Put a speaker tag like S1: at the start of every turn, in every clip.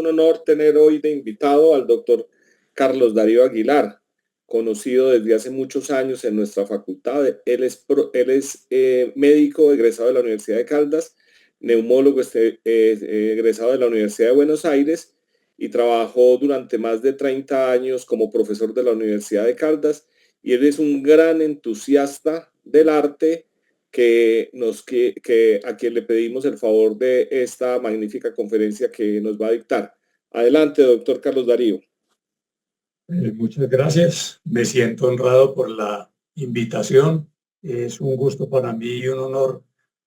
S1: un honor tener hoy de invitado al doctor Carlos Darío Aguilar, conocido desde hace muchos años en nuestra facultad. Él es médico egresado de la Universidad de Caldas, neumólogo egresado de la Universidad de Buenos Aires y trabajó durante más de 30 años como profesor de la Universidad de Caldas, y él es un gran entusiasta del arte que a quien le pedimos el favor de esta magnífica conferencia que nos va a dictar. Adelante, doctor Carlos Darío.
S2: Muchas gracias. Me siento honrado por la invitación. Es un gusto para mí y un honor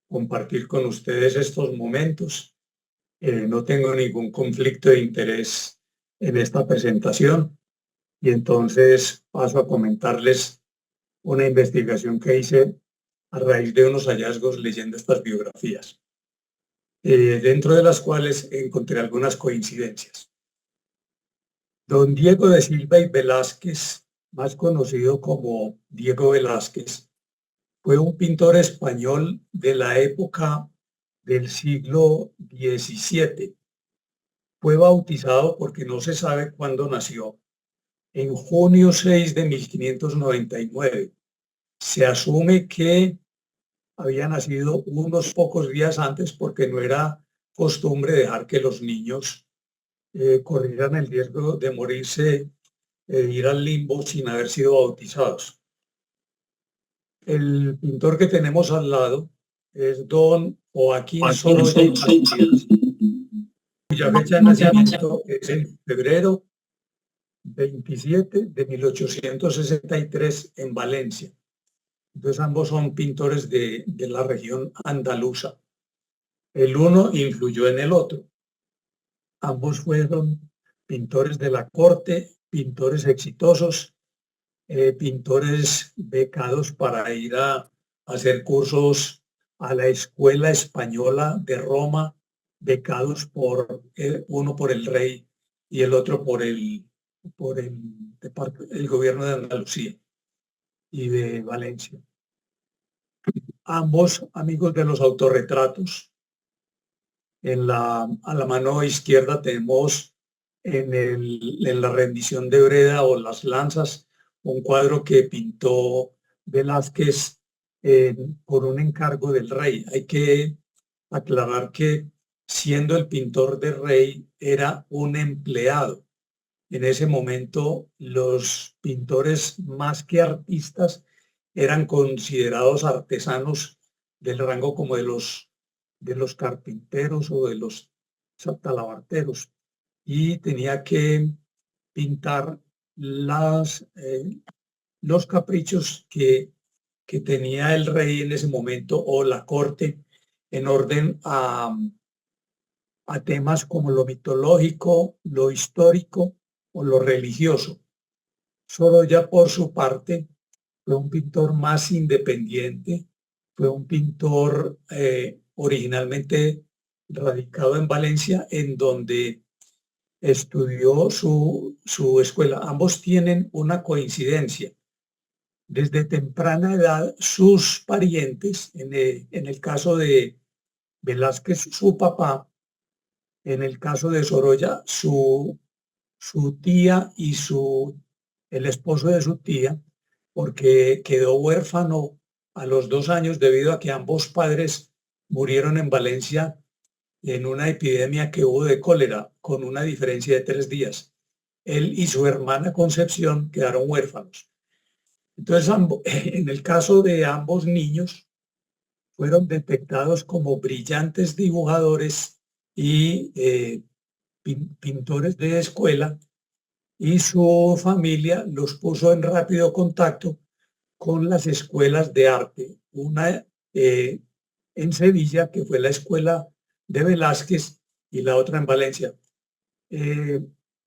S2: compartir con ustedes estos momentos. No tengo ningún conflicto de interés en esta presentación y entonces paso a comentarles una investigación que hice a raíz de unos hallazgos leyendo estas biografías, dentro de las cuales encontré algunas coincidencias. Don Diego de Silva y Velázquez, más conocido como Diego Velázquez, fue un pintor español de la época del siglo XVII. Fue bautizado, porque no se sabe cuándo nació, en junio 6 de 1599. Se asume que había nacido unos pocos días antes, porque no era costumbre dejar que los niños corrieran el riesgo de morirse, ir al limbo sin haber sido bautizados. El pintor que tenemos al lado es don Joaquín Sorolla y Pascual, cuya fecha de nacimiento es en febrero 27 de 1863 en Valencia. Entonces ambos son pintores de la región andaluza. El uno influyó en el otro. Ambos fueron pintores de la corte, pintores exitosos, pintores becados para ir a hacer cursos a la Escuela Española de Roma, becados por uno por el rey y el otro por el gobierno de Andalucía y de Valencia. Ambos amigos de los autorretratos. A la mano izquierda tenemos en la rendición de Breda o las lanzas, un cuadro que pintó Velázquez por un encargo del rey. Hay que aclarar que, siendo el pintor del rey, era un empleado. En ese momento los pintores, más que artistas, eran considerados artesanos del rango como de los carpinteros o de los talabarteros, y tenía que pintar los caprichos que tenía el rey en ese momento o la corte, en orden a temas como lo mitológico, lo histórico o lo religioso. Sorolla, por su parte, fue un pintor más independiente, fue un pintor originalmente radicado en Valencia, en donde estudió su escuela. Ambos tienen una coincidencia. Desde temprana edad, sus parientes, en el caso de Velázquez, su papá, en el caso de Sorolla, su tía y el esposo de su tía, porque quedó huérfano a los 2 años debido a que ambos padres murieron en Valencia en una epidemia que hubo de cólera, con una diferencia de 3 días. Él y su hermana Concepción quedaron huérfanos. Entonces, en el caso de ambos niños, fueron detectados como brillantes dibujadores y pintores de escuela, y su familia los puso en rápido contacto con las escuelas de arte. Una en Sevilla, que fue la escuela de Velázquez, y la otra en Valencia.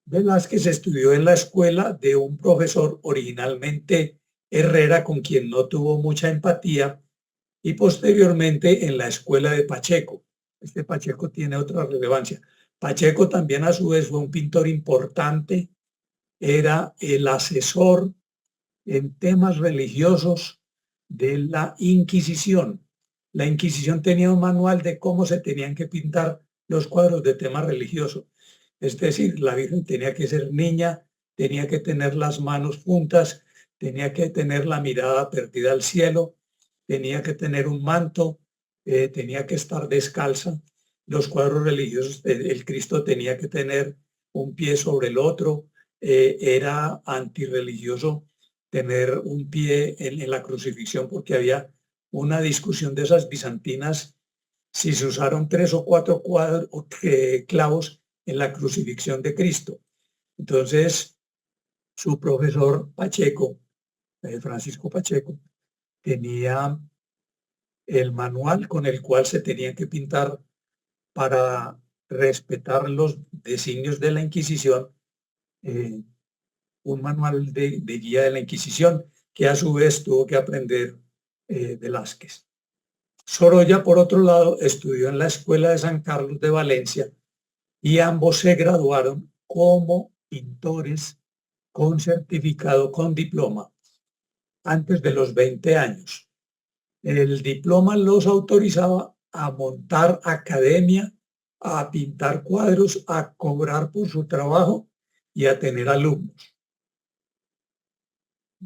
S2: Velázquez estudió en la escuela de un profesor, originalmente Herrera, con quien no tuvo mucha empatía, y posteriormente en la escuela de Pacheco. Este Pacheco tiene otra relevancia. Pacheco también, a su vez, fue un pintor importante, era el asesor en temas religiosos de la Inquisición. La Inquisición tenía un manual de cómo se tenían que pintar los cuadros de tema religioso, Es decir, la Virgen tenía que ser niña, tenía que tener las manos juntas, tenía que tener la mirada perdida al cielo, tenía que tener un manto, tenía que estar descalza. Los cuadros religiosos, el Cristo tenía que tener un pie sobre el otro. Era antirreligioso tener un pie en la crucifixión porque había una discusión de esas bizantinas si se usaron 3 o 4 clavos en la crucifixión de Cristo. Entonces, su profesor Pacheco, Francisco Pacheco, tenía el manual con el cual se tenían que pintar para respetar los designios de la Inquisición, eh, un manual de guía de la Inquisición que a su vez tuvo que aprender Velázquez. Sorolla, por otro lado, estudió en la Escuela de San Carlos de Valencia y ambos se graduaron como pintores con certificado, con diploma, antes de los 20 años. El diploma los autorizaba a montar academia, a pintar cuadros, a cobrar por su trabajo y a tener alumnos.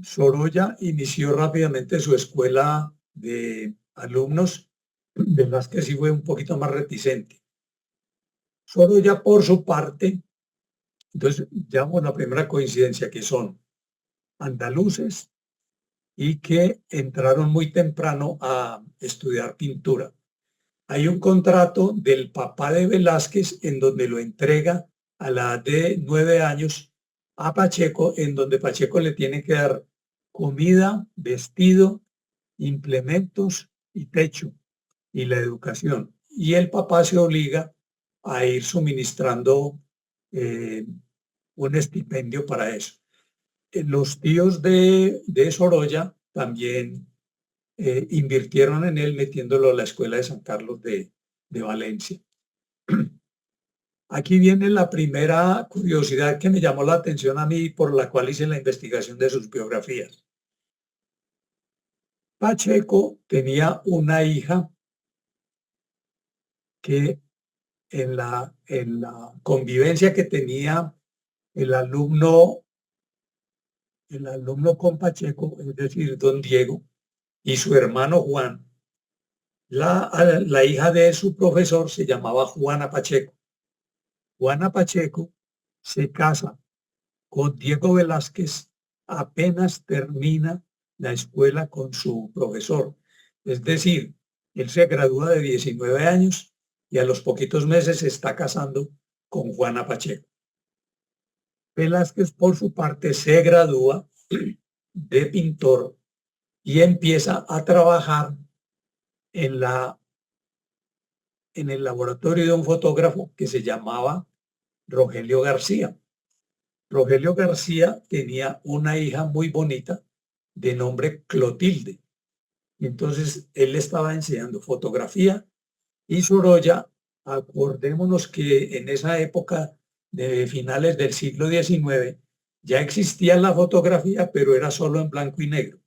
S2: Sorolla inició rápidamente su escuela de alumnos, Velázquez sí fue un poquito más reticente. Sorolla, por su parte, entonces llamamos la primera coincidencia, que son andaluces y que entraron muy temprano a estudiar pintura. Hay un contrato del papá de Velázquez en donde lo entrega a la edad de 9 años a Pacheco, en donde Pacheco le tiene que dar comida, vestido, implementos y techo y la educación. Y el papá se obliga a ir suministrando un estipendio para eso. Los tíos de Sorolla también invirtieron en él metiéndolo a la Escuela de San Carlos de Valencia. Aquí viene la primera curiosidad que me llamó la atención a mí, por la cual hice la investigación de sus biografías. Pacheco tenía una hija que en la convivencia que tenía el alumno con Pacheco, es decir, don Diego, y su hermano Juan, la hija de su profesor se llamaba Juana Pacheco. Juana Pacheco se casa con Diego Velázquez apenas termina la escuela con su profesor. Es decir, él se gradúa de 19 años y a los poquitos meses se está casando con Juana Pacheco. Velázquez, por su parte, se gradúa de pintor y empieza a trabajar en el laboratorio de un fotógrafo que se llamaba Rogelio García. Rogelio García tenía una hija muy bonita de nombre Clotilde. Y entonces él estaba enseñando fotografía y Sorolla, acordémonos que en esa época de finales del siglo XIX ya existía la fotografía, pero era solo en blanco y negro.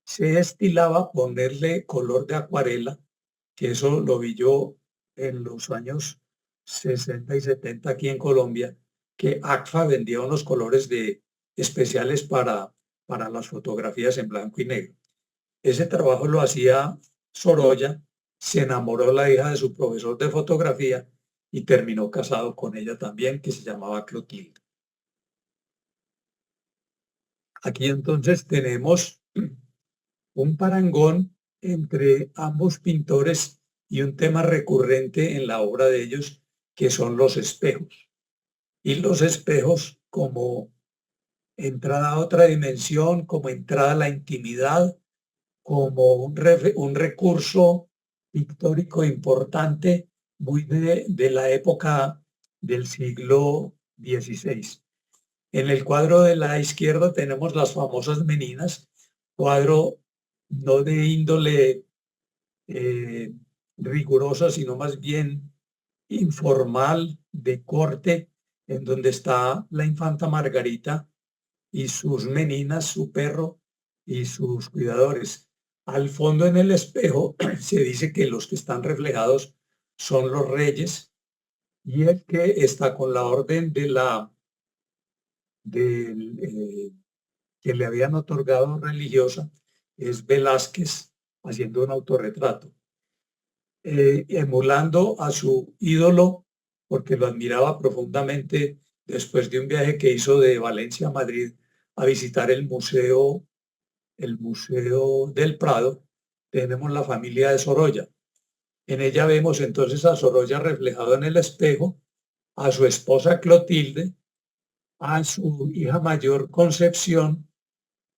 S2: Se estilaba ponerle color de acuarela, que eso lo vi yo en los años 60 y 70 aquí en Colombia, que ACFA vendía unos colores especiales para las fotografías en blanco y negro. Ese trabajo lo hacía Sorolla, se enamoró la hija de su profesor de fotografía y terminó casado con ella también, que se llamaba Clotilde. Aquí entonces tenemos un parangón entre ambos pintores y un tema recurrente en la obra de ellos, que son los espejos. Y los espejos como entrada a otra dimensión, como entrada a la intimidad, como un recurso pictórico importante, muy de la época del siglo XVI. En el cuadro de la izquierda tenemos las famosas meninas, cuadro no de índole rigurosa, sino más bien informal, de corte, en donde está la infanta Margarita y sus meninas, su perro y sus cuidadores. Al fondo en el espejo se dice que los que están reflejados son los reyes y el que está con la orden de que le habían otorgado religiosa es Velázquez haciendo un autorretrato, emulando a su ídolo porque lo admiraba profundamente después de un viaje que hizo de Valencia a Madrid a visitar el Museo del Prado. Tenemos la familia de Sorolla. En ella vemos entonces a Sorolla reflejado en el espejo, a su esposa Clotilde, a su hija mayor Concepción,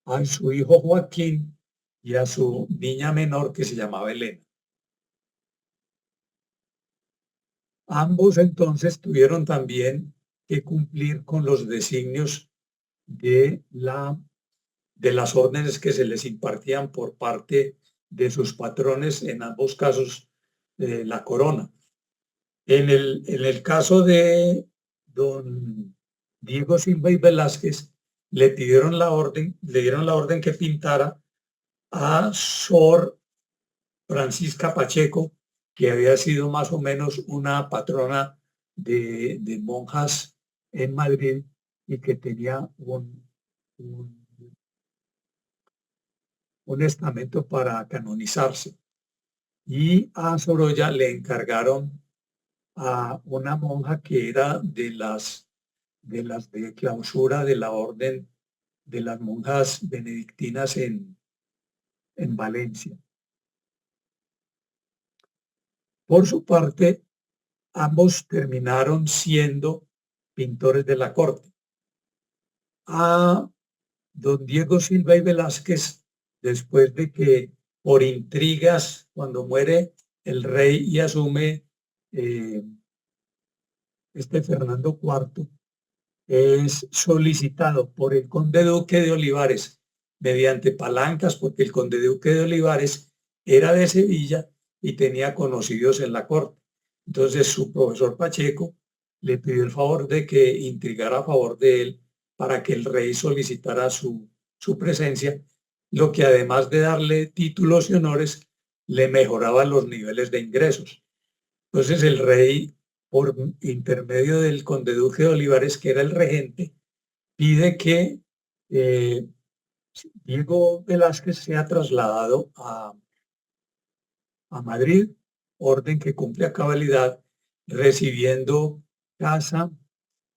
S2: a su hijo Joaquín y a su niña menor que se llamaba Elena. Ambos entonces tuvieron también que cumplir con los designios de, de las órdenes que se les impartían por parte de sus patrones, en ambos casos la corona. En el caso de don Diego Silva y Velázquez, le dieron la orden que pintara a Sor Francisca Pacheco, que había sido más o menos una patrona de monjas en Madrid y que tenía un, un estamento para canonizarse. Y a Sorolla le encargaron a una monja que era de clausura de la orden de las monjas benedictinas en Valencia. Por su parte, ambos terminaron siendo pintores de la corte. A don Diego Silva y Velázquez, después de que por intrigas, cuando muere el rey y asume Fernando IV, es solicitado por el conde duque de Olivares mediante palancas, porque el conde duque de Olivares era de Sevilla y tenía conocidos en la corte. Entonces su profesor Pacheco le pidió el favor de que intrigara a favor de él para que el rey solicitara su presencia, lo que además de darle títulos y honores, le mejoraba los niveles de ingresos. Entonces el rey, por intermedio del conde duque de Olivares, que era el regente, pide que eh, Diego Velázquez sea trasladado a Madrid, orden que cumple a cabalidad, recibiendo casa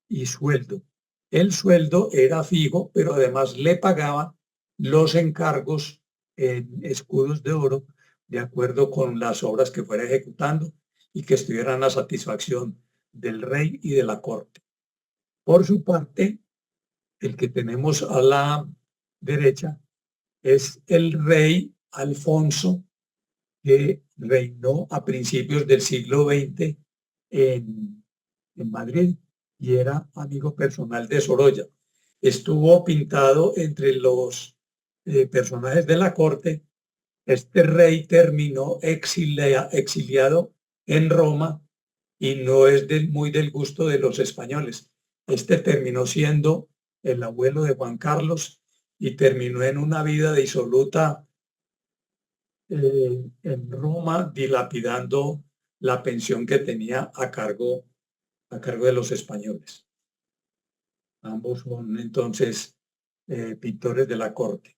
S2: y sueldo. El sueldo era fijo, pero además le pagaban los encargos en escudos de oro de acuerdo con las obras que fuera ejecutando y que estuvieran a satisfacción del rey y de la corte. Por su parte, el que tenemos a la derecha es el rey Alfonso, que reinó a principios del siglo XX en Madrid y era amigo personal de Sorolla. Estuvo pintado entre los personajes de la corte. Este rey terminó exiliado en Roma y no es muy del gusto de los españoles. Este terminó siendo el abuelo de Juan Carlos y terminó en una vida disoluta en Roma, dilapidando la pensión que tenía a cargo de los españoles. Ambos son entonces pintores de la corte.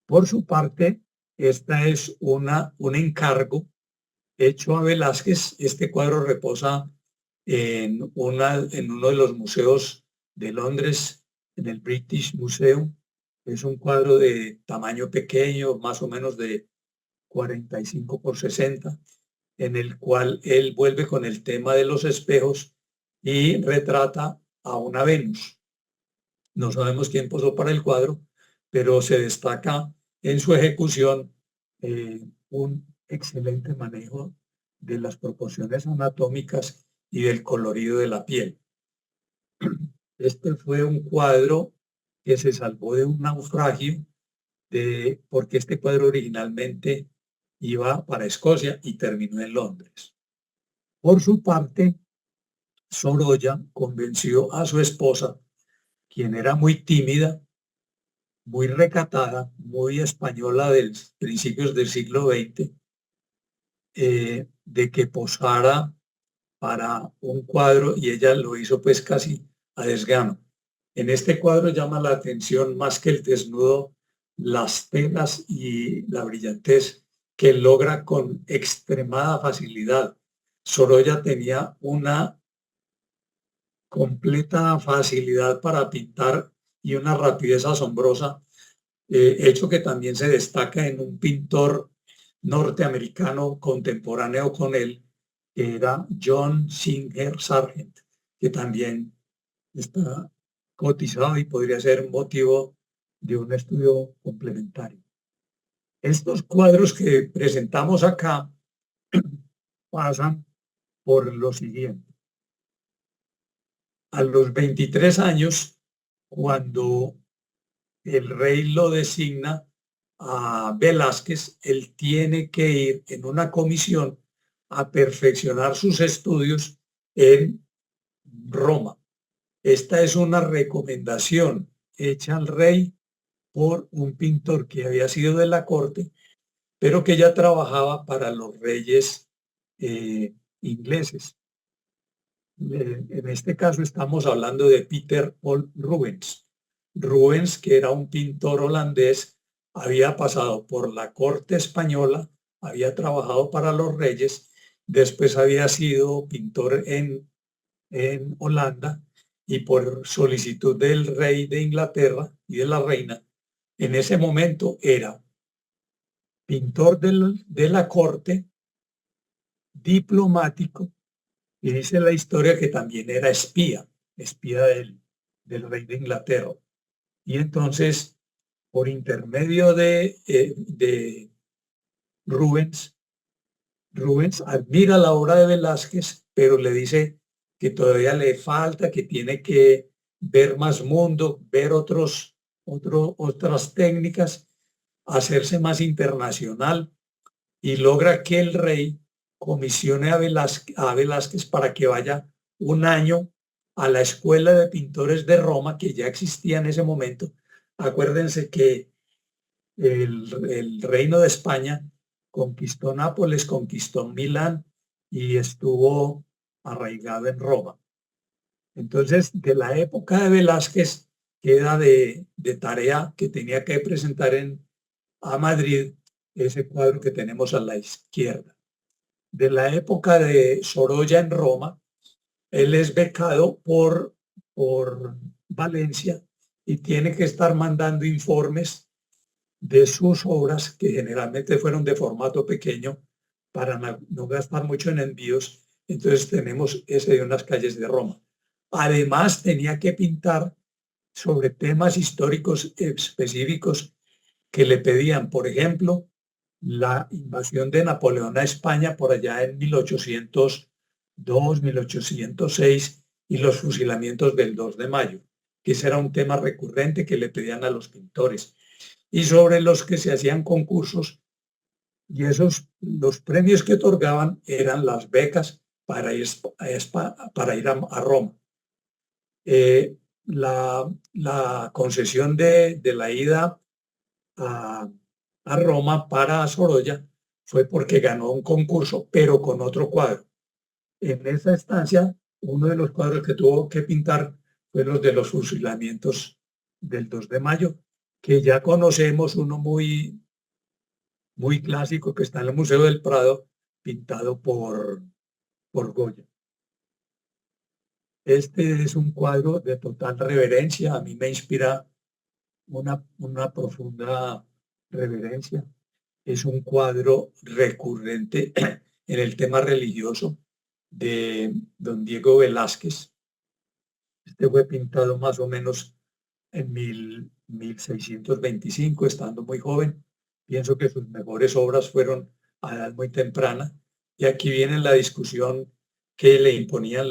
S2: Por su parte, esta es un encargo hecho a Velázquez. Este cuadro reposa en uno de los museos de Londres, en el British Museum. Es un cuadro de tamaño pequeño, más o menos de 45 por 60, en el cual él vuelve con el tema de los espejos y retrata a una Venus. No sabemos quién posó para el cuadro, pero se destaca en su ejecución un excelente manejo de las proporciones anatómicas y del colorido de la piel. Este fue un cuadro que se salvó de un naufragio porque este cuadro originalmente iba para Escocia y terminó en Londres. Por su parte, Sorolla convenció a su esposa, quien era muy tímida, muy recatada, muy española de principios del siglo XX, de que posara para un cuadro y ella lo hizo pues casi a desgano. En este cuadro llama la atención más que el desnudo, las telas y la brillantez que logra con extremada facilidad. Sorolla tenía una completa facilidad para pintar y una rapidez asombrosa, hecho que también se destaca en un pintor norteamericano contemporáneo con él, que era John Singer Sargent, que también está cotizado y podría ser motivo de un estudio complementario. Estos cuadros que presentamos acá pasan por lo siguiente. A los 23 años, cuando el rey lo designa a Velázquez, él tiene que ir en una comisión a perfeccionar sus estudios en Roma. Esta es una recomendación hecha al rey por un pintor que había sido de la corte, pero que ya trabajaba para los reyes ingleses. En este caso estamos hablando de Peter Paul Rubens. Rubens, que era un pintor holandés, había pasado por la corte española, había trabajado para los reyes, después había sido pintor en Holanda y por solicitud del rey de Inglaterra y de la reina, en ese momento era pintor de la corte, diplomático, y dice la historia que también era espía, espía del rey de Inglaterra. Y entonces, por intermedio de Rubens, Rubens admira la obra de Velázquez, pero le dice que todavía le falta, que tiene que ver más mundo, ver otras técnicas, hacerse más internacional y logra que el rey comisione a Velázquez para que vaya un año a la Escuela de Pintores de Roma, que ya existía en ese momento. Acuérdense que el Reino de España conquistó Nápoles, conquistó Milán y estuvo arraigado en Roma. Entonces, de la época de Velázquez queda de tarea que tenía que presentar a Madrid ese cuadro que tenemos a la izquierda. De la época de Sorolla en Roma, él es becado por Valencia y tiene que estar mandando informes de sus obras, que generalmente fueron de formato pequeño, para no gastar mucho en envíos. Entonces tenemos ese de unas calles de Roma. Además, tenía que pintar sobre temas históricos específicos que le pedían, por ejemplo, la invasión de Napoleón a España por allá en 1802, 1806 y los fusilamientos del 2 de mayo, que ese era un tema recurrente que le pedían a los pintores y sobre los que se hacían concursos, y los premios que otorgaban eran las becas para ir a Roma. La concesión de la ida a Roma para Sorolla fue porque ganó un concurso, pero con otro cuadro. En esa estancia, uno de los cuadros que tuvo que pintar fue los de los fusilamientos del 2 de mayo, que ya conocemos, uno muy clásico que está en el Museo del Prado, pintado por Goya. Este es un cuadro de total reverencia, a mí me inspira una profunda reverencia. Es un cuadro recurrente en el tema religioso de don Diego Velázquez. Este fue pintado más o menos en 1625, estando muy joven. Pienso que sus mejores obras fueron a edad muy temprana. Y aquí viene la discusión que le imponían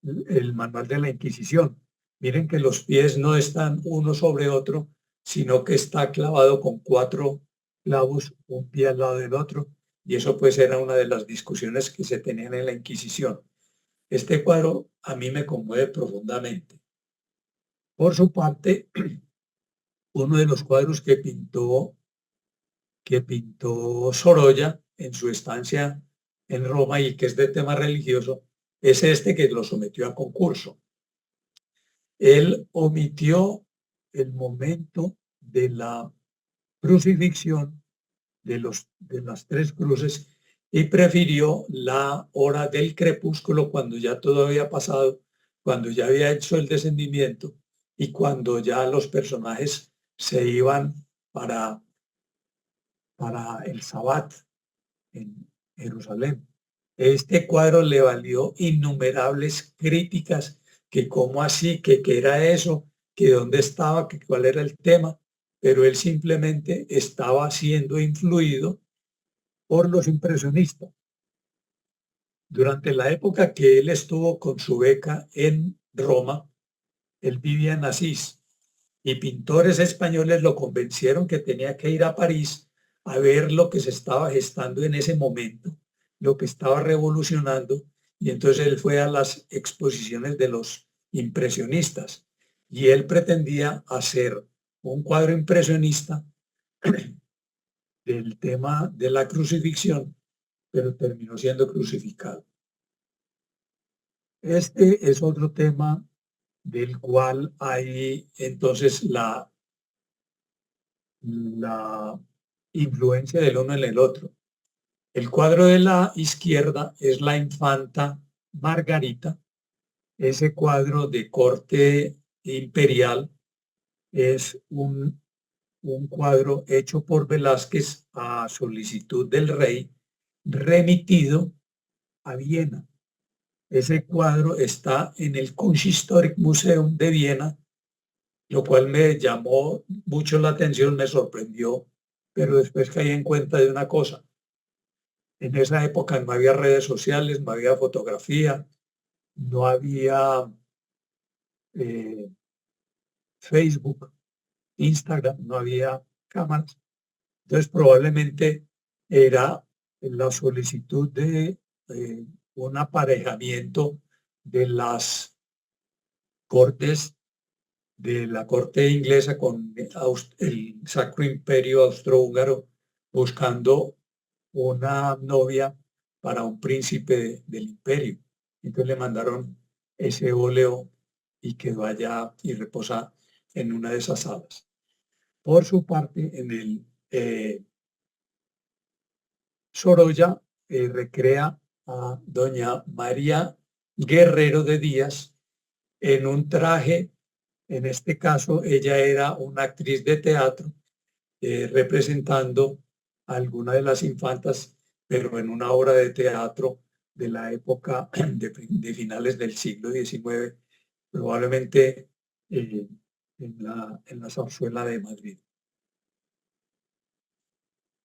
S2: el manual de la Inquisición. Miren que los pies no están uno sobre otro, sino que está clavado con 4 clavos, un pie al lado del otro. Y eso pues era una de las discusiones que se tenían en la Inquisición. Este cuadro a mí me conmueve profundamente. Por su parte, uno de los cuadros que pintó Sorolla en su estancia en Roma y que es de tema religioso, es este que lo sometió a concurso. Él omitió el momento de la crucifixión de las tres cruces y prefirió la hora del crepúsculo cuando ya todo había pasado, cuando ya había hecho el descendimiento y cuando ya los personajes se iban para, para el Sabbat en Jerusalén. Este cuadro le valió innumerables críticas, que cómo así, que era eso, que dónde estaba, que cuál era el tema, pero él simplemente estaba siendo influido por los impresionistas. Durante la época que él estuvo con su beca en Roma, él vivía en Asís y pintores españoles lo convencieron que tenía que ir a París a ver lo que se estaba gestando en ese momento, lo que estaba revolucionando, y entonces él fue a las exposiciones de los impresionistas y él pretendía hacer un cuadro impresionista del tema de la crucifixión, pero terminó siendo crucificado. Este es otro tema del cual hay entonces la influencia del uno en el otro. El cuadro de la izquierda es la infanta Margarita. Ese cuadro de corte imperial es un cuadro hecho por Velázquez a solicitud del rey, remitido a Viena. Ese cuadro está en el Kunsthistorisch Museum de Viena, lo cual me llamó mucho la atención, me sorprendió, pero después caí en cuenta de una cosa. En esa época no había redes sociales, no había fotografía, no había eh, Facebook, Instagram, no había cámaras. Entonces probablemente era la solicitud de un aparejamiento de las cortes, de la corte inglesa con el Sacro Imperio Austrohúngaro, buscando una novia para un príncipe del imperio. Entonces le mandaron ese óleo y quedó allá y reposa en una de esas salas. Por su parte, en el Sorolla recrea a doña María Guerrero de Díaz en un traje. En este caso, ella era una actriz de teatro representando a alguna de las infantas, pero en una obra de teatro de la época de finales del siglo XIX, probablemente en la zarzuela de Madrid.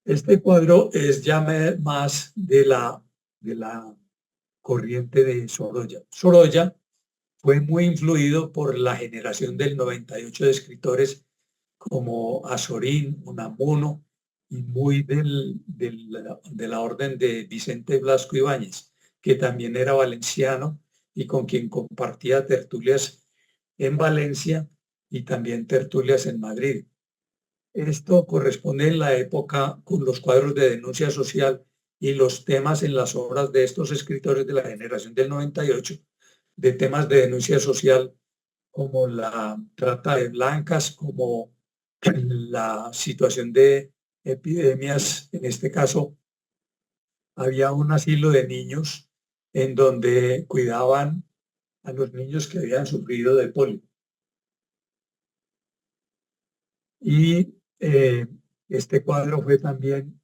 S2: Este cuadro es ya más de la corriente de Sorolla. Sorolla fue muy influido por la generación del 98 de escritores como Azorín, Unamuno y muy de la orden de Vicente Blasco Ibáñez, que también era valenciano y con quien compartía tertulias en Valencia y también tertulias en Madrid. Esto corresponde en la época con los cuadros de denuncia social y los temas en las obras de estos escritores de la generación del 98, de temas de denuncia social como la trata de blancas, como la situación de epidemias. En este caso, había un asilo de niños en donde cuidaban a los niños que habían sufrido de polio. Y este cuadro fue también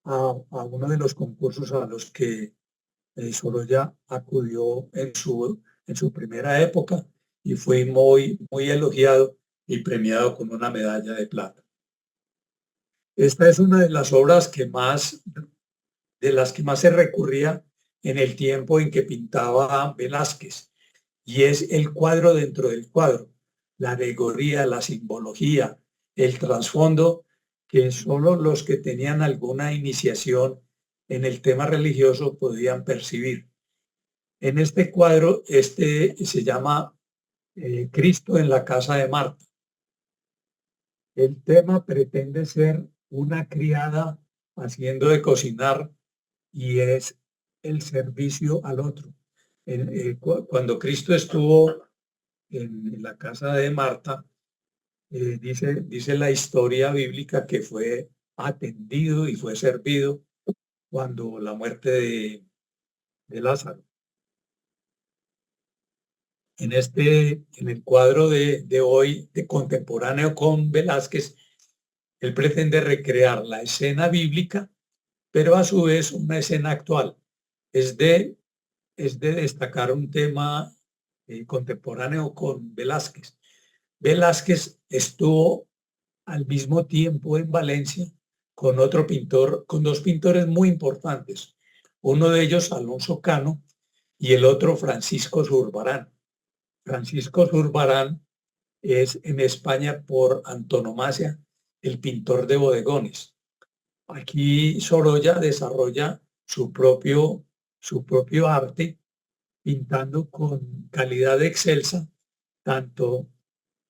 S2: a uno de los concursos a los que Sorolla acudió en su primera época y fue muy elogiado y premiado con una medalla de plata. Esta es una de las obras de las que más se recurría en el tiempo en que pintaba Velázquez, y es el cuadro dentro del cuadro, la alegoría, la simbología, el trasfondo que solo los que tenían alguna iniciación en el tema religioso podían percibir. En este cuadro, este se llama Cristo en la casa de Marta. El tema pretende ser una criada haciendo de cocinar y es el servicio al otro. Cuando Cristo estuvo en la casa de Marta, dice la historia bíblica que fue atendido y fue servido cuando la muerte de Lázaro. En el cuadro de hoy, de contemporáneo con Velázquez, él pretende recrear la escena bíblica, pero a su vez una escena actual. Es de destacar un tema contemporáneo con Velázquez. Velázquez estuvo al mismo tiempo en Valencia con otro pintor, con dos pintores muy importantes. Uno de ellos, Alonso Cano, y el otro, Francisco Zurbarán. Francisco Zurbarán es en España por antonomasia el pintor de bodegones. Aquí Sorolla desarrolla su propio arte, pintando con calidad excelsa tanto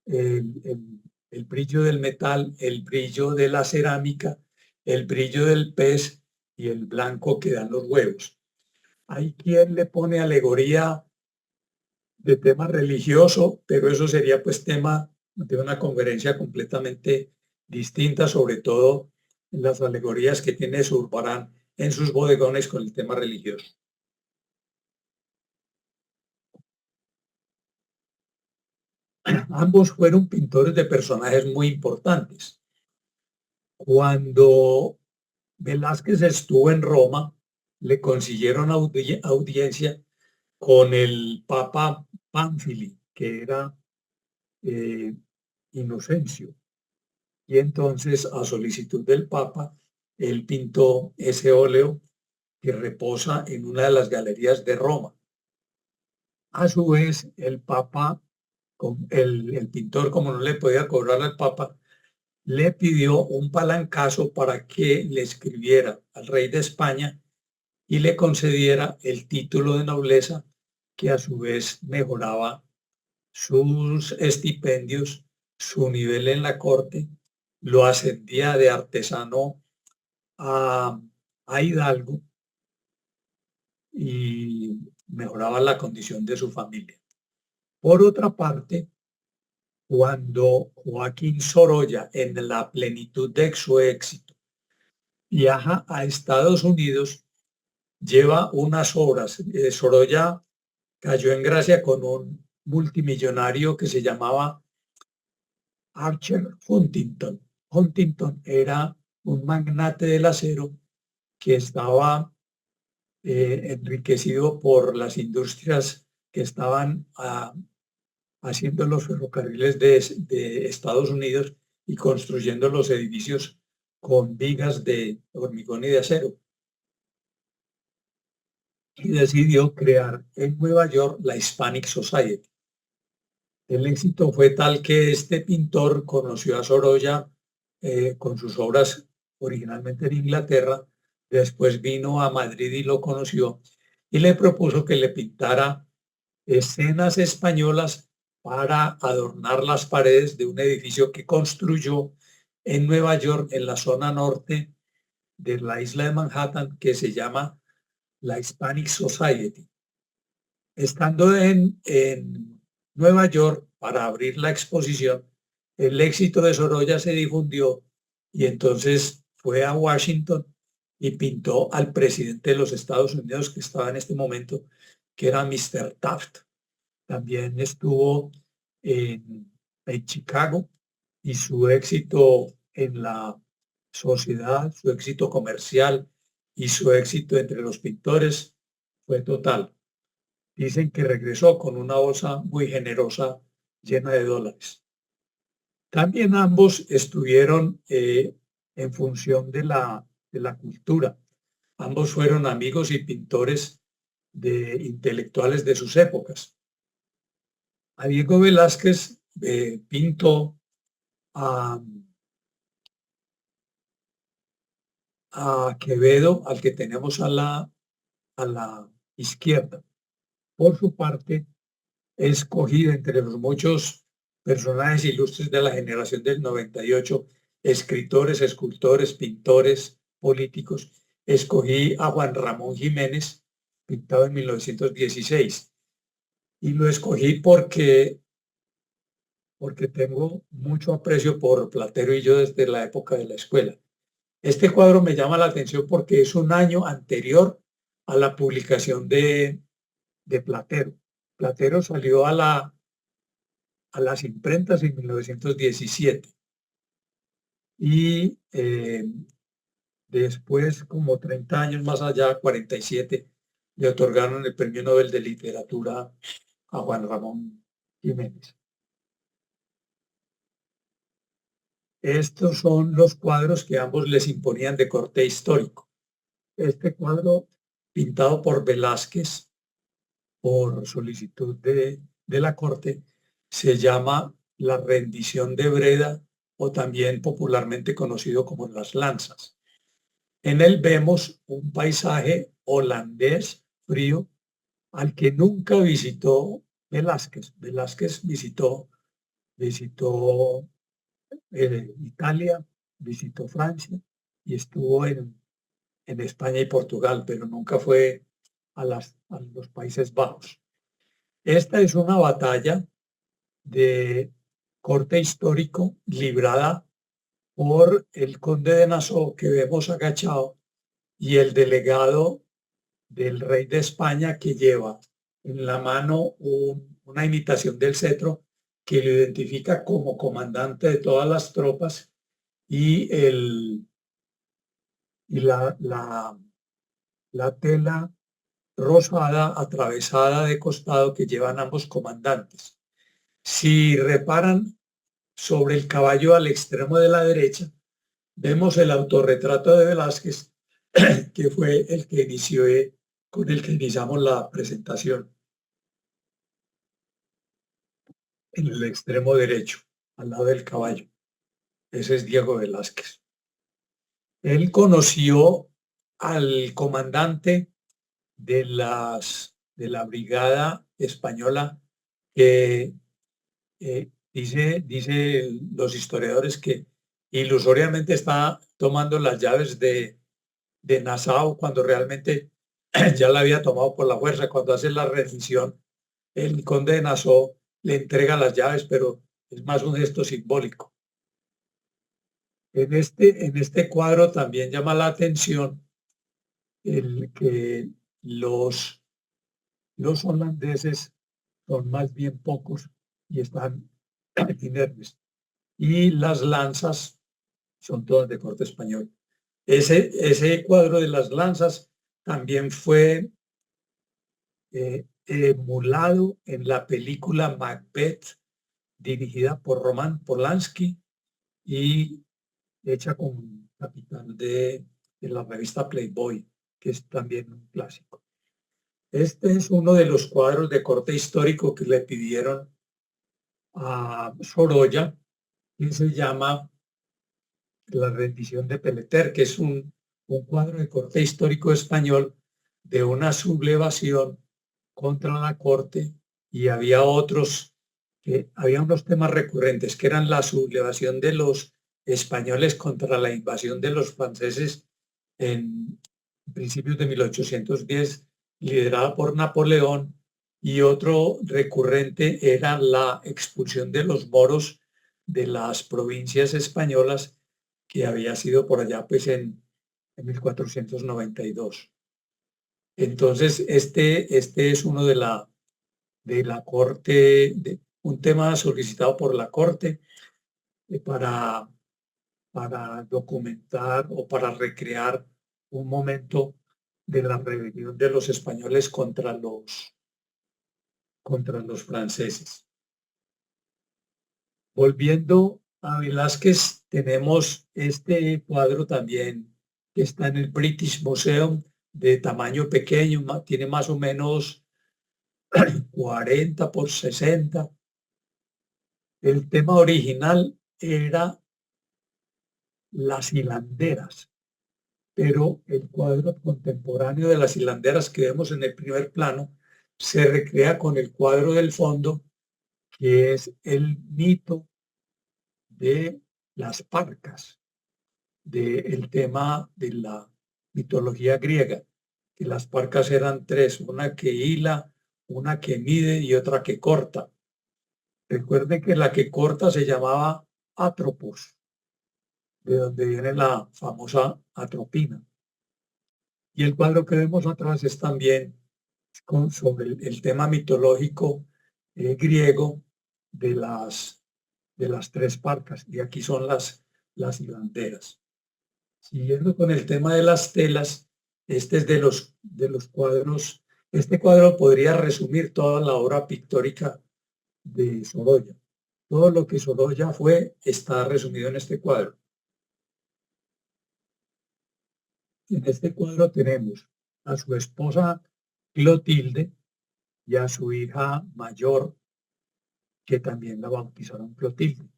S2: el brillo del metal, el brillo de la cerámica, el brillo del pez y el blanco que dan los huevos. Hay quien le pone alegoría de tema religioso, pero eso sería pues tema de una conferencia completamente distinta, sobre todo en las alegorías que tiene Zurbarán en sus bodegones con el tema religioso. Ambos fueron pintores de personajes muy importantes. Cuando Velázquez estuvo en Roma, le consiguieron audiencia con el Papa Pánfili, que era Inocencio. Y entonces, a solicitud del Papa, él pintó ese óleo que reposa en una de las galerías de Roma. A su vez, el Papa, el pintor, como no le podía cobrar al Papa, le pidió un palancazo para que le escribiera al rey de España y le concediera el título de nobleza, que a su vez mejoraba sus estipendios, su nivel en la corte, lo ascendía de artesano a hidalgo y mejoraba la condición de su familia. Por otra parte, cuando Joaquín Sorolla, en la plenitud de su éxito, viaja a Estados Unidos, lleva unas obras. Sorolla cayó en gracia con un multimillonario que se llamaba Archer Huntington. Huntington era un magnate del acero que estaba enriquecido por las industrias que estaban haciendo los ferrocarriles de Estados Unidos y construyendo los edificios con vigas de hormigón y de acero. Y decidió crear en Nueva York la Hispanic Society. El éxito fue tal que este pintor conoció a Sorolla con sus obras originalmente en Inglaterra, después vino a Madrid y lo conoció y le propuso que le pintara escenas españolas para adornar las paredes de un edificio que construyó en Nueva York, en la zona norte de la isla de Manhattan, que se llama la Hispanic Society. Estando en Nueva York para abrir la exposición, el éxito de Sorolla se difundió y entonces fue a Washington y pintó al presidente de los Estados Unidos que estaba en este momento, que era Mr. Taft. También estuvo en Chicago y su éxito en la sociedad, su éxito comercial y su éxito entre los pintores fue total. Dicen que regresó con una bolsa muy generosa llena de dólares. También ambos estuvieron en función de la cultura. Ambos fueron amigos y pintores de intelectuales de sus épocas. A Diego Velázquez pintó a Quevedo, al que tenemos a la izquierda. Por su parte, escogí entre los muchos personajes ilustres de la generación del 98, escritores, escultores, pintores, políticos, escogí a Juan Ramón Jiménez, pintado en 1916. Y lo escogí porque tengo mucho aprecio por Platero y yo desde la época de la escuela. Este cuadro me llama la atención porque es un año anterior a la publicación de Platero. Platero salió a las imprentas en 1917 y después, como 30 años más allá, 47, le otorgaron el Premio Nobel de Literatura a Juan Ramón Jiménez. Estos son los cuadros que ambos les imponían de corte histórico. Este cuadro, pintado por Velázquez, por solicitud de la corte, se llama La rendición de Breda o también popularmente conocido como Las Lanzas. En él vemos un paisaje holandés frío al que nunca visitó Velázquez. Velázquez visitó Italia, visitó Francia y estuvo en España y Portugal, pero nunca fue a los Países Bajos. Esta es una batalla de corte histórico librada por el conde de Nassau que vemos agachado y el delegado del rey de España que lleva en la mano una imitación del cetro que lo identifica como comandante de todas las tropas y, la tela rosada atravesada de costado que llevan ambos comandantes. Si reparan sobre el caballo al extremo de la derecha, vemos el autorretrato de Velázquez, que fue el que con el que iniciamos la presentación, en el extremo derecho, al lado del caballo. Ese es Diego Velázquez. Él conoció al comandante de la brigada española que dice los historiadores que ilusoriamente está tomando las llaves de Nassau cuando realmente ya la había tomado por la fuerza. Cuando hace la rendición, el conde de Nassau le entrega las llaves, pero es más un gesto simbólico. En este cuadro también llama la atención el que los holandeses son más bien pocos y están inermes. Y las lanzas son todas de corte español. Ese cuadro de las lanzas también fue emulado en la película Macbeth, dirigida por Roman Polanski y hecha con capital de la revista Playboy, que es también un clásico. Este es uno de los cuadros de corte histórico que le pidieron a Sorolla, que se llama La rendición de Peleter, que es un cuadro de corte histórico español de una sublevación contra la corte, y había había unos temas recurrentes que eran la sublevación de los españoles contra la invasión de los franceses en principios de 1810, liderada por Napoleón, y otro recurrente era la expulsión de los moros de las provincias españolas que había sido por allá pues en 1492. Entonces, este es uno de la corte, un tema solicitado por la corte para, para documentar o para recrear un momento de la rebelión de los españoles contra los franceses. Volviendo a Velázquez, tenemos este cuadro también que está en el British Museum, de tamaño pequeño, tiene más o menos 40 por 60. El tema original era las hilanderas, pero el cuadro contemporáneo de las hilanderas que vemos en el primer plano se recrea con el cuadro del fondo, que es el mito de las parcas, del tema de la mitología griega. que las parcas eran tres, una que hila, una que mide y otra que corta. Recuerde que la que corta se llamaba atropos, de donde viene la famosa atropina. Y el cuadro que vemos atrás es también sobre el tema mitológico griego de las tres parcas. Y aquí son las hilanderas. Siguiendo con el tema de las telas, este es de los cuadros. Este cuadro podría resumir toda la obra pictórica de Sorolla. Todo lo que Sorolla fue está resumido en este cuadro. En este cuadro tenemos a su esposa Clotilde y a su hija mayor, que también la bautizaron Clotilde.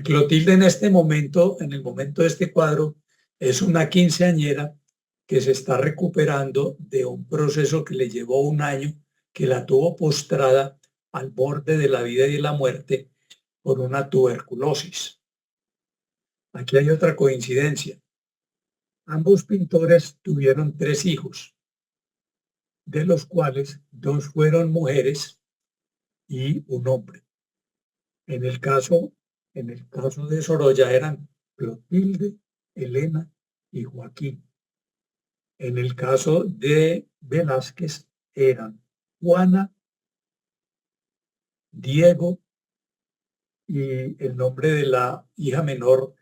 S2: Clotilde en este momento, en el momento de este cuadro, es una quinceañera que se está recuperando de un proceso que le llevó un año, que la tuvo postrada al borde de la vida y de la muerte por una tuberculosis. Aquí hay otra coincidencia. Ambos pintores tuvieron 3 hijos, de los cuales 2 fueron mujeres y un hombre. En el caso de Sorolla eran Clotilde, Elena y Joaquín. En el caso de Velázquez eran Juana, Diego y el nombre de la hija menor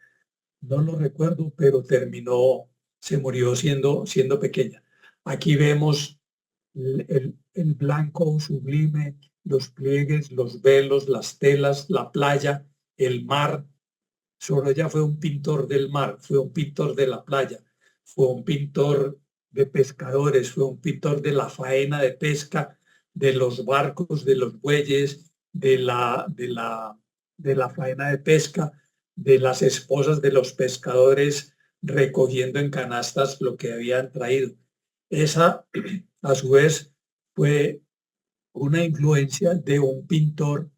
S2: no lo recuerdo, pero se murió siendo pequeña. Aquí vemos el blanco sublime, los pliegues, los velos, las telas, la playa, el mar. Sorolla fue un pintor del mar, fue un pintor de la playa, fue un pintor de pescadores, fue un pintor de la faena de pesca, de los barcos, de los bueyes, de la faena de pesca, de las esposas de los pescadores recogiendo en canastas lo que habían traído. Esa, a su vez, fue una influencia de un pintor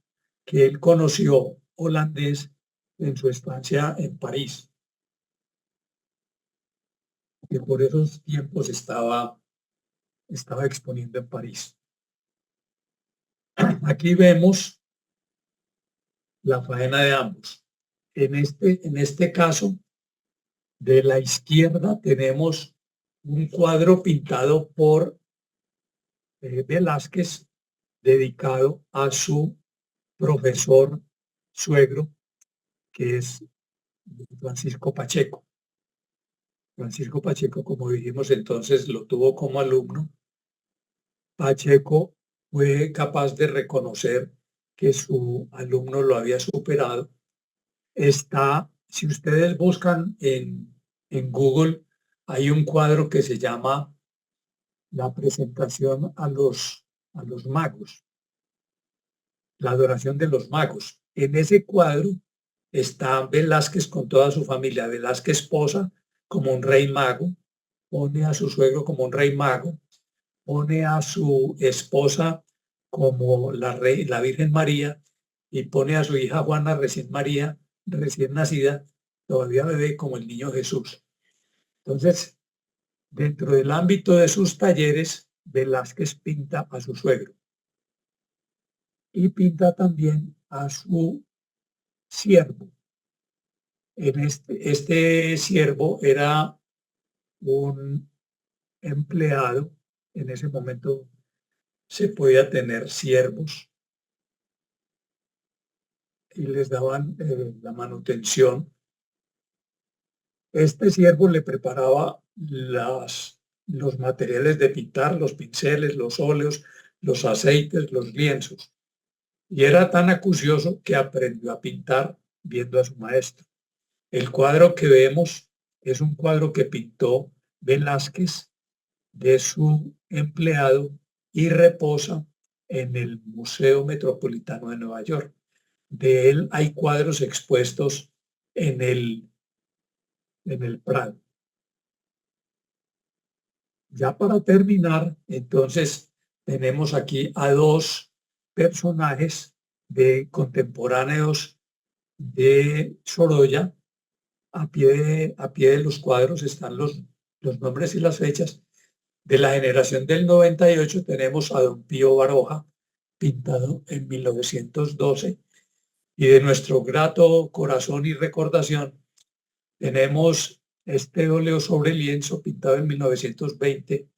S2: que él conoció holandés en su estancia en París, que por esos tiempos estaba exponiendo en París. Aquí vemos la faena de ambos. En este caso, de la izquierda tenemos un cuadro pintado por Velázquez dedicado a su profesor suegro, que es Francisco Pacheco. Francisco Pacheco, como dijimos entonces, lo tuvo como alumno. Pacheco fue capaz de reconocer que su alumno lo había superado. Si ustedes buscan en Google, hay un cuadro que se llama La presentación a los magos, la adoración de los magos. En ese cuadro está Velázquez con toda su familia. Velázquez posa como un rey mago, pone a su suegro como un rey mago, pone a su esposa como la Virgen María y pone a su hija Juana recién nacida, todavía bebé, como el niño Jesús. Entonces, dentro del ámbito de sus talleres, Velázquez pinta a su suegro y pinta también a su siervo. Este siervo era un empleado. En ese momento se podía tener siervos y les daban la manutención. Este siervo le preparaba los materiales de pintar, los pinceles, los óleos, los aceites, los lienzos. Y era tan acucioso que aprendió a pintar viendo a su maestro. El cuadro que vemos es un cuadro que pintó Velázquez de su empleado y reposa en el Museo Metropolitano de Nueva York. De él hay cuadros expuestos en el Prado. Ya para terminar, entonces, tenemos aquí a 2 personajes contemporáneos de Sorolla. A pie de los cuadros están los nombres y las fechas, De la generación del 98 tenemos a don Pío Baroja, pintado en 1912, y de nuestro grato corazón y recordación tenemos este óleo sobre lienzo pintado en 1920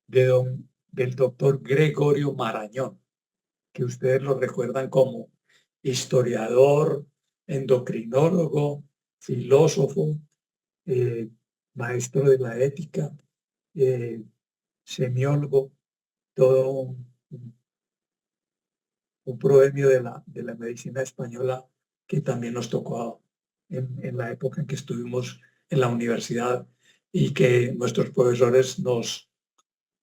S2: del doctor Gregorio Marañón, que ustedes lo recuerdan como historiador, endocrinólogo, filósofo, eh, maestro de la ética, eh, semiólogo, todo un proverbio de la medicina española que también nos tocó en la época en que estuvimos en la universidad y que nuestros profesores nos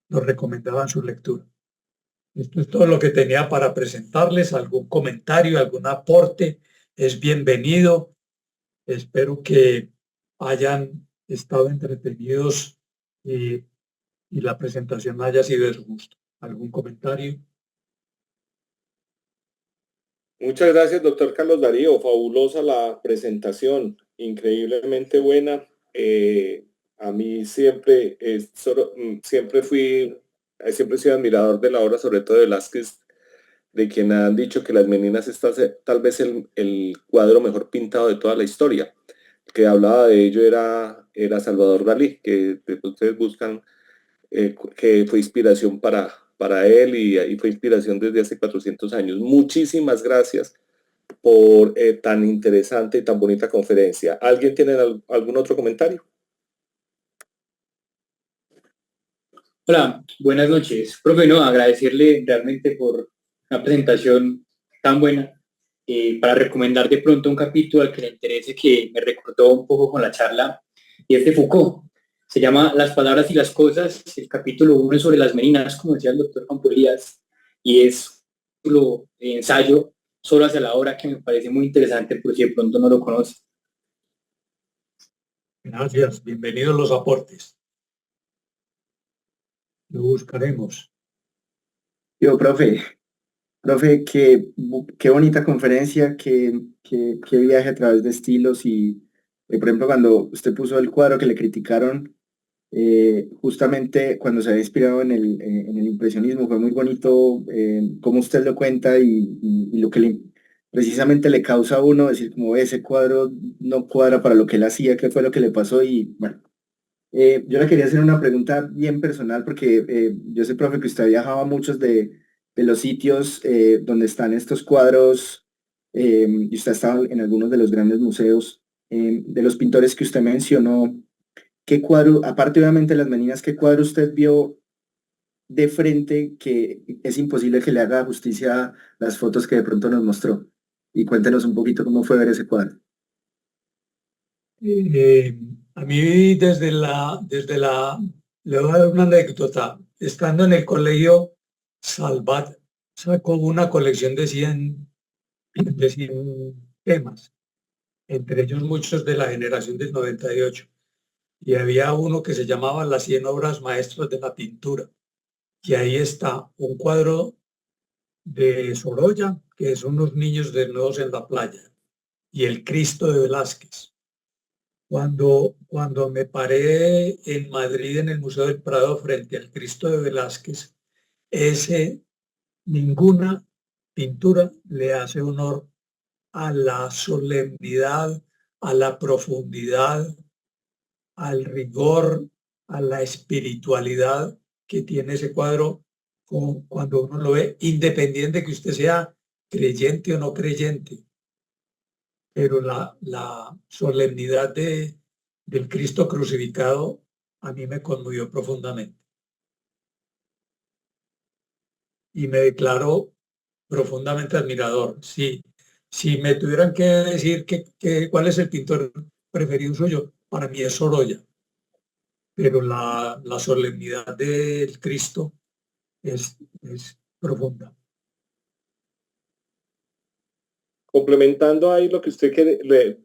S2: recomendaban su lectura. Esto es todo lo que tenía para presentarles. Algún comentario, algún aporte es bienvenido. Espero que hayan estado entretenidos y la presentación haya sido de su gusto. ¿Algún comentario?
S1: Muchas gracias, doctor Carlos Darío. Fabulosa la presentación, increíblemente buena. A mí siempre, siempre he sido admirador de la obra, sobre todo de Velázquez, de quien han dicho que Las Meninas es tal vez el cuadro mejor pintado de toda la historia. El que hablaba de ello era Salvador Dalí, que ustedes buscan, que fue inspiración para él y fue inspiración desde hace 400 años. Muchísimas gracias por tan interesante y tan bonita conferencia. ¿Alguien tiene algún otro comentario?
S3: Hola, buenas noches. Profe, no, agradecerle realmente por una presentación tan buena. Para recomendar de pronto un capítulo al que le interese, que me recordó un poco con la charla, y es de Foucault. Se llama Las palabras y las cosas. El capítulo 1 es sobre las meninas, como decía el doctor Campo Elías, y es un ensayo solo hacia la obra que me parece muy interesante por si de pronto no lo conoce.
S2: Gracias. Bienvenidos los aportes. Lo buscaremos.
S4: Yo, profe, qué bonita conferencia, qué viaje a través de estilos y, por ejemplo, cuando usted puso el cuadro que le criticaron, justamente cuando se había inspirado en el impresionismo, fue muy bonito cómo usted lo cuenta y lo que precisamente le causa a uno decir como ese cuadro no cuadra para lo que él hacía, qué fue lo que le pasó y bueno. Yo le quería hacer una pregunta bien personal porque yo sé, profe, que usted ha viajado a muchos de los sitios donde están estos cuadros y usted ha estado en algunos de los grandes museos. De los pintores que usted mencionó, ¿qué cuadro, aparte obviamente de las meninas, qué cuadro usted vio de frente que es imposible que le haga justicia a las fotos que de pronto nos mostró? Y cuéntenos un poquito cómo fue ver ese cuadro.
S2: A mí le voy a dar una anécdota. Estando en el colegio, Salvat sacó una colección de 100 temas, entre ellos muchos de la generación del 98. Y había uno que se llamaba Las 100 obras maestras de la pintura. Y ahí está un cuadro de Sorolla, que son unos niños desnudos en la playa, y el Cristo de Velázquez. Cuando me paré en Madrid en el Museo del Prado frente al Cristo de Velázquez, ninguna pintura le hace honor a la solemnidad, a la profundidad, al rigor, a la espiritualidad que tiene ese cuadro cuando uno lo ve, independiente de que usted sea creyente o no creyente. Pero la solemnidad del Cristo crucificado a mí me conmovió profundamente y me declaro profundamente admirador. Si me tuvieran que decir cuál es el pintor preferido suyo, para mí es Sorolla, pero la solemnidad del Cristo es profunda.
S1: Complementando ahí lo que usted quiere,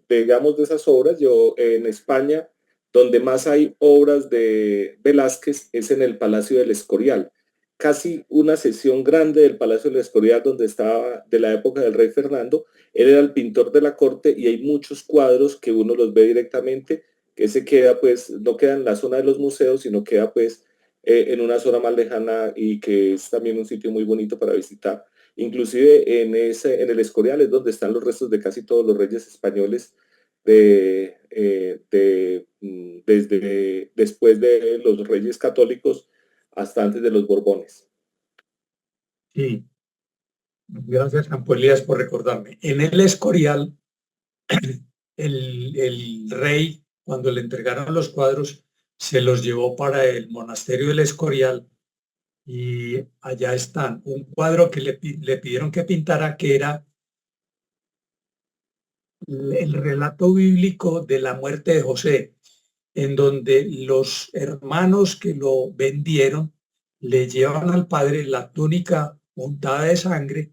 S1: digamos, de esas obras, yo en España, donde más hay obras de Velázquez es en el Palacio del Escorial. Casi una sección grande del Palacio del Escorial, donde estaba de la época del rey Fernando. Él era el pintor de la corte y hay muchos cuadros que uno los ve directamente, que se queda pues, no queda en la zona de los museos, sino queda pues en una zona más lejana y que es también un sitio muy bonito para visitar. Inclusive en el Escorial es donde están los restos de casi todos los reyes españoles desde después de los reyes católicos hasta antes de los Borbones.
S2: Sí, gracias, Campo Elías, por recordarme. En el Escorial, el rey, cuando le entregaron los cuadros, se los llevó para el monasterio del Escorial y allá están. Un cuadro que le pidieron que pintara, que era el relato bíblico de la muerte de José, en donde los hermanos que lo vendieron le llevan al padre la túnica untada de sangre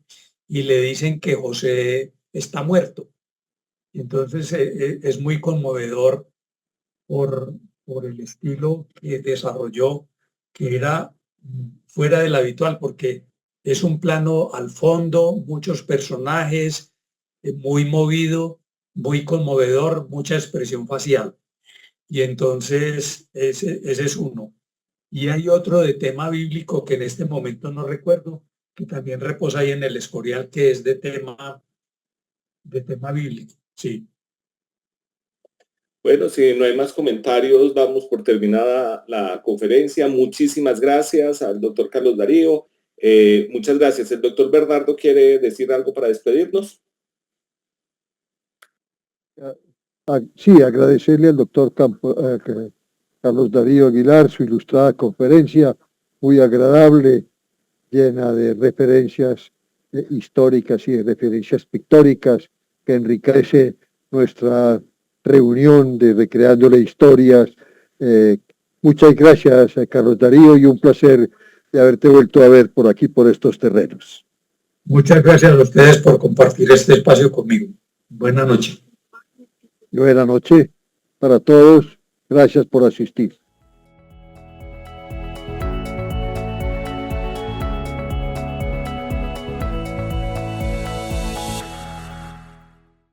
S2: y le dicen que José está muerto. Entonces es muy conmovedor por el estilo que desarrolló, que era fuera del habitual, porque es un plano al fondo, muchos personajes, muy movido, muy conmovedor, mucha expresión facial. Y entonces ese es uno. Y hay otro de tema bíblico que en este momento no recuerdo, que también reposa ahí en el Escorial, que es de tema bíblico. Sí.
S1: Bueno, si no hay más comentarios, damos por terminada la conferencia. Muchísimas gracias al doctor Carlos Darío. Muchas gracias. ¿El doctor Bernardo quiere decir algo para despedirnos?
S5: Sí, agradecerle al doctor Carlos Darío Aguilar su ilustrada conferencia, muy agradable, llena de referencias históricas y de referencias pictóricas, que enriquece nuestra reunión de Recreándole Historias. Muchas gracias, Carlos Darío, y un placer de haberte vuelto a ver por aquí, por estos terrenos.
S2: Muchas gracias a ustedes por compartir este espacio conmigo. Buenas noches.
S5: Buenas noches para todos. Gracias por asistir.